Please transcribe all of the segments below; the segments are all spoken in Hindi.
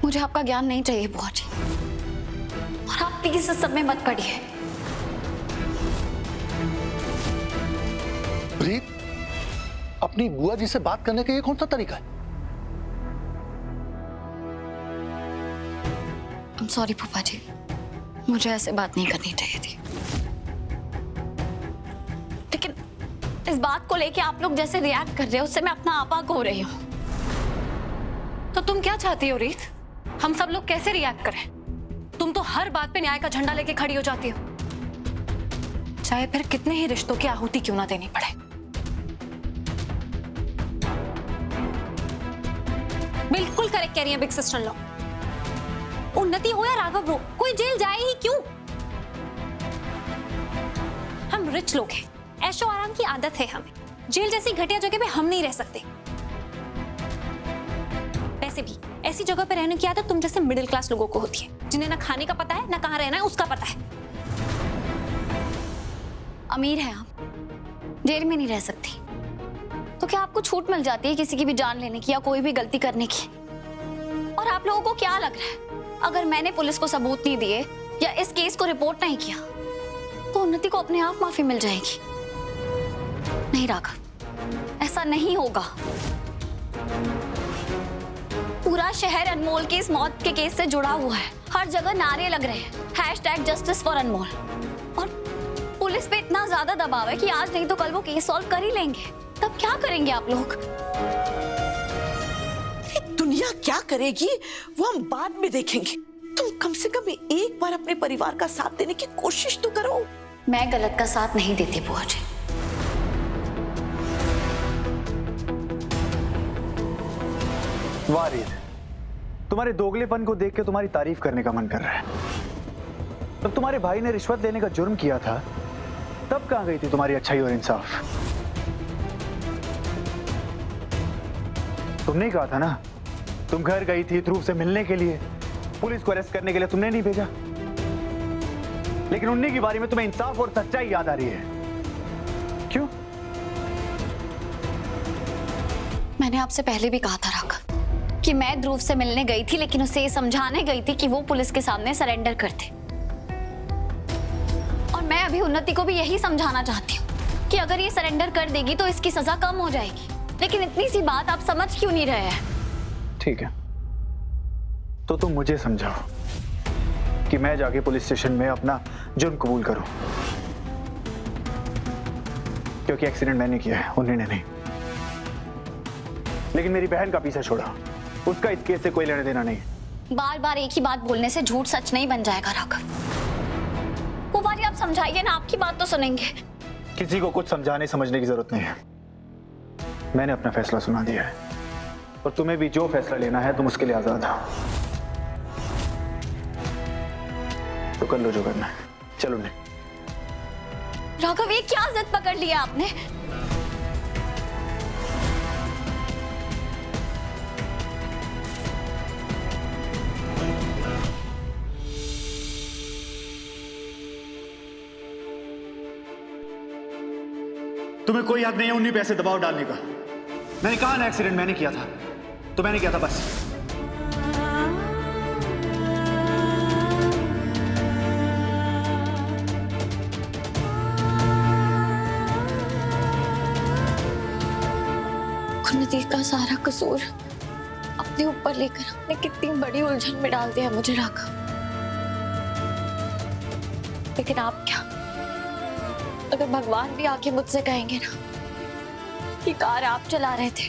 मुझे आपका ज्ञान नहीं चाहिए बुआ जी, और आप प्लीज इस सब में मत पड़िए। प्रीत, अपनी बुआ जी से बात करने का ये कौन सा तरीका है? I'm sorry फूफा जी, मुझे ऐसे बात नहीं करनी चाहिए थी। लेकिन इस बात को लेके आप लोग जैसे रिएक्ट कर रहे हो उससे मैं अपना आपा खो रही हूँ। तो तुम क्या चाहती हो रीत? हम सब लोग कैसे रिएक्ट करें? तुम तो हर बात पे न्याय का झंडा लेके खड़ी हो जाती हो, चाहे फिर कितने ही रिश्तों की आहुति क्यों ना देनी पड़े। बिल्कुल करेक्ट कह रही है बिग सिस्टर इन लॉ। उन्नति हो या राघव हो, कोई जेल जाए ही क्यों? हम रिच लोग हैं, ऐशो आराम की आदत है हमें। जेल जैसी घटिया जगह पे हम नहीं रह सकते। वैसे भी ऐसी जगह पे रहने की आदत तुम जैसे मिडिल क्लास लोगों को होती है, जिन्हें ना खाने का पता है ना कहाँ रहना है उसका पता है। अमीर है आप, जेल में नहीं रह सकती, तो क्या आपको छूट मिल जाती है किसी की भी जान लेने की या कोई भी गलती करने की? और आप लोगों को क्या लग रहा है, अगर मैंने पुलिस को सबूत नहीं दिए या इस केस को रिपोर्ट नहीं किया तो उन्नति को अपने आप माफी मिल जाएगी? नहीं राघव, ऐसा नहीं होगा। पूरा शहर अनमोल की इस मौत के केस से जुड़ा हुआ है, हर जगह नारे लग रहे हैं #जस्टिस फॉर अनमोल, और पुलिस पे इतना ज्यादा दबाव है कि आज नहीं तो कल वो केस सॉल्व कर ही लेंगे। तब क्या करेंगे आप लोग? दुनिया क्या करेगी वो हम बाद में देखेंगे। तुम कम से कम एक बार अपने परिवार का साथ देने की कोशिश तो करो। मैं गलत का साथ नहीं देती बुआ जी। वाह रीत, तुम्हारे दोगलेपन को देख के तुम्हारी तारीफ करने का मन कर रहा है। तब तुम्हारे भाई ने रिश्वत लेने का जुर्म किया था, तब कहां गई थी तुम्हारी अच्छाई और इंसाफ? तुमने ही कहा था ना, तुम घर गई थी ध्रुव से मिलने के लिए, पुलिस को अरेस्ट करने के लिए तुमने नहीं भेजा। लेकिन उन्हीं की बारी में तुम्हें इंसाफ और सच्चाई याद आ रही है, क्यों? मैंने आपसे पहले भी कहा था राघव कि मैं ध्रुव से मिलने गई थी, लेकिन उसे ये समझाने गई थी कि वो पुलिस के सामने सरेंडर कर दे। और मैं अभी उन्नति को भी यही समझाना चाहती हूँ कि अगर ये सरेंडर कर देगी तो इसकी सजा कम हो जाएगी। लेकिन इतनी सी बात आप समझ क्यों नहीं रहे हैं? ठीक है, तो तुम मुझे समझाओ कि मैं जाके पुलिस स्टेशन में अपना जुर्म कबूल करूं, क्योंकि एक्सीडेंट मैंने किया है, उन्होंने नहीं। लेकिन मेरी बहन का पीछा छोड़ा, उसका इस केस से कोई लेना देना नहीं। बार बार एक ही बात बोलने से झूठ सच नहीं बन जाएगा राघव। वो बारी आप समझाइए ना, आपकी बात तो सुनेंगे। किसी को कुछ समझाने समझने की जरूरत नहीं है, मैंने अपना फैसला सुना दिया है, और तुम्हें भी जो फैसला लेना है तुम उसके लिए आजाद हो। तो कर लो जो करना है, चलो। नहीं राघव, ये क्या जिद पकड़ लिया आपने? तुम्हें कोई हक नहीं है उन्हीं पे ऐसे दबाव डालने का। मैंने कहा ना एक्सीडेंट मैंने किया था, तो मैंने किया था बस। उन्नति का सारा कसूर अपने ऊपर लेकर आपने कितनी बड़ी उलझन में डाल दिया मुझे राघव। लेकिन आप क्या, अगर भगवान भी आके मुझसे कहेंगे ना कि कार आप चला रहे थे,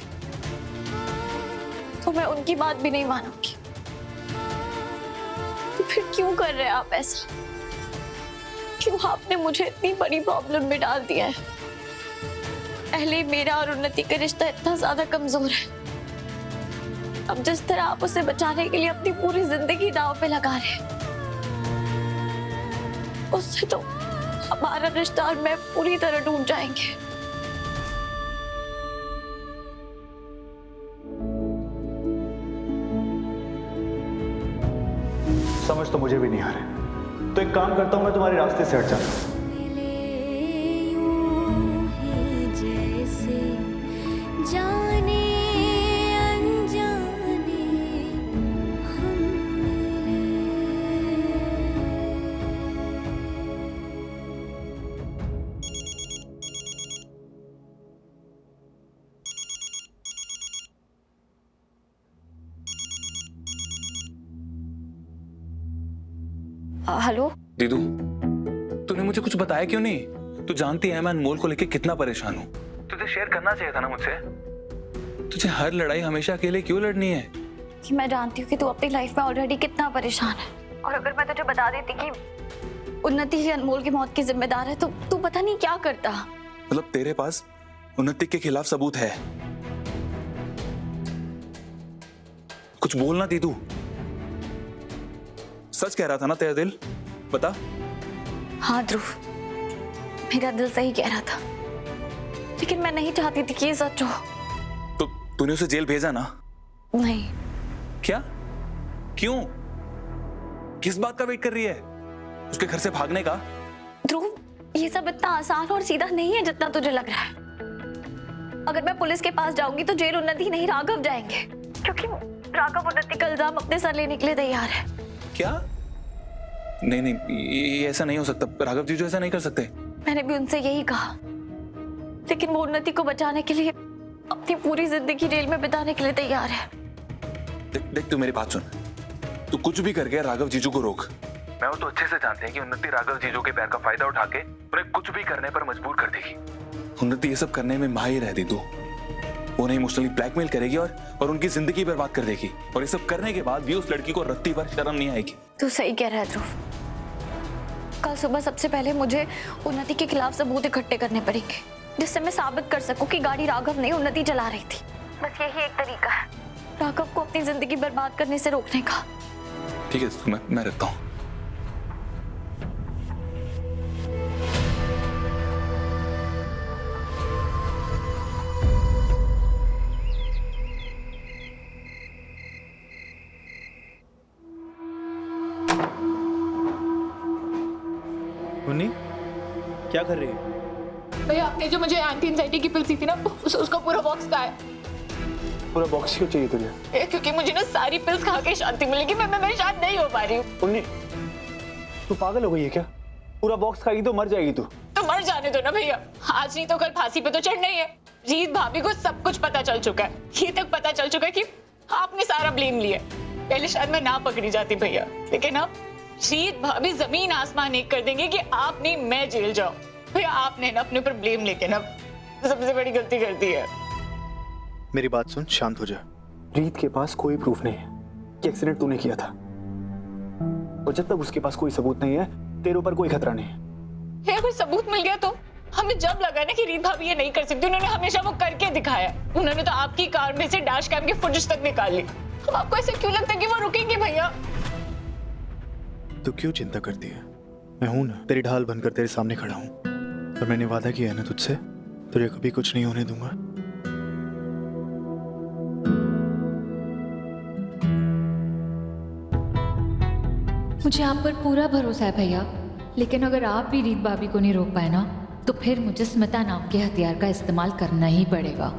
तो मैं उनकी बात भी नहीं मानूंगी। तो फिर क्यों कर रहे हैं आप ऐसा? क्यों आपने मुझे इतनी बड़ी प्रॉब्लम में डाल दिया है? पहले मेरा और उन्नति का रिश्ता इतना ज्यादा कमजोर है, अब जिस तरह आप उसे बचाने के लिए अपनी पूरी जिंदगी दांव पे लगा रहे हैं, उससे तो हमारा रिश्ता और मैं पूरी तरह डूब जाएंगे। समझ तो मुझे भी नहीं आ रहा, तो एक काम करता हूं, मैं तुम्हारे रास्ते से हट जाता हूं। जाने अनजाने हम हेलो। दीदू, तूने मुझे कुछ बताया क्यों नहीं? तू जानती है मैं अनमोल को लेके कितना परेशान हूँ। तुझे शेयर करना चाहिए था ना मुझसे। तुझे हर लड़ाई हमेशा अकेले क्यों लड़नी है? कि मैं जानती हूँ कि तू अपनी लाइफ में ऑलरेडी कितना परेशान है, और अगर मैं तुझे बता देती कि उन्नति ही अनमोल की मौत की जिम्मेदार है तो तू पता नहीं क्या करता। मतलब तेरे पास उन्नति के खिलाफ सबूत है? कुछ बोलना दीदू। सच कह रहा था ना तेरा दिल? बता। हाँ ध्रुव, मेरा दिल सही कह रहा था, लेकिन मैं नहीं चाहती थी कि ये सच हो। तो तूने उसे जेल भेजा ना? नहीं। क्या? क्यों? किस बात का वेट कर रही है? उसके घर से भागने का? ध्रुव, ये सब इतना आसान और सीधा नहीं है जितना तुझे लग रहा है। अगर मैं पुलिस के पास जाऊंगी तो जेल उन्नति नहीं राघव जाएंगे, क्योंकि राघव उन्नति का इल्जाम अपने सर लेने के लिए तैयार है। क्या? नहीं नहीं, ये ऐसा नहीं हो सकता। राघव जीजू ऐसा नहीं कर सकते। मैंने भी उनसे यही कहा, लेकिन वो उन्नति को बचाने के लिए अपनी पूरी जिंदगी जेल में बिताने के लिए तैयार है। देख तू मेरी बात सुन। तू कुछ भी करके राघव जीजू को रोक। मैं वो तो अच्छे से जानते हैं कि उन्नति राघव जीजू के प्यार का फायदा उठा के उन्हें कुछ भी करने पर मजबूर कर देगी। उन्नति ये सब करने में माहिर है दीदू। वो उन्हें इमोशनली ब्लैकमेल करेगी और उनकी जिंदगी बर्बाद कर देगी, और ये सब करने के बाद भी उस लड़की को रत्ती भर शर्म नहीं आएगी। तू सही कह रहा है ध्रुव। कल सुबह सबसे पहले मुझे उन्नति के खिलाफ सबूत इकट्ठे करने पड़ेंगे, जिससे मैं साबित कर सकूं कि गाड़ी राघव नहीं उन्नति चला रही थी। बस यही एक तरीका है राघव को अपनी जिंदगी बर्बाद करने से रोकने का। ठीक है, मैं रखता हूँ। मुन्नी, क्या कर रही है? भैया, आपने जो मुझे एंटी एंजाइटी की पिल दी थी ना, उसका पूरा बॉक्स का है। पूरा बॉक्स क्यों चाहिए तुझे? क्योंकि मुझे ना सारी पिल्स खा के शांति मिलेगी। मैं शांत नहीं हो पा रही हूँ। मुन्नी, तू पागल हो गई है क्या? पूरा बॉक्स खाएगी तो मर जाएगी तू। तो मर जाने दो ना भैया, आज नहीं तो कल फांसी पे तो चढ़ना ही है। रीत भाभी को सब कुछ पता चल चुका है। ये तक पता चल चुका है कि आपने सारा ब्लेम लिया। पहले शायद मैं ना पकड़ी जाती भैया, लेकिन अब रीत भाभी जमीन आसमान एक कर देंगे कि आप नहीं मैं जेल जाऊं। भैया, आपने ना अपने ऊपर ब्लेम लेके ना सबसे बड़ी गलती कर दी है। मेरी बात सुन, शांत हो जा। रीत के पास कोई प्रूफ नहीं है कि एक्सीडेंट तूने किया था, और जब तक उसके पास कोई सबूत नहीं है तेरे ऊपर कोई खतरा नहीं है। अगर सबूत मिल गया तो हमें जब लगा ना कि रीत भाभी ये नहीं कर सकती, उन्होंने हमेशा वो करके दिखाया। उन्होंने तो आपकी कार में से डैश कैम की फुटेज तक निकाल ली। अब आपको ऐसे क्यों लगता है कि वो रुकेंगे भैया? तू क्यों चिंता करती है? मैं हूं ना, तेरी ढाल बनकर तेरे सामने खड़ा हूं, और मैंने वादा किया है ना तुझसे, तुझे कभी कुछ नहीं होने दूंगा। मुझे आप पर पूरा भरोसा है भैया, लेकिन अगर आप भी रीत भाभी को नहीं रोक पाए ना, तो फिर मुझे स्मिता नाम के हथियार का इस्तेमाल करना ही पड़ेगा।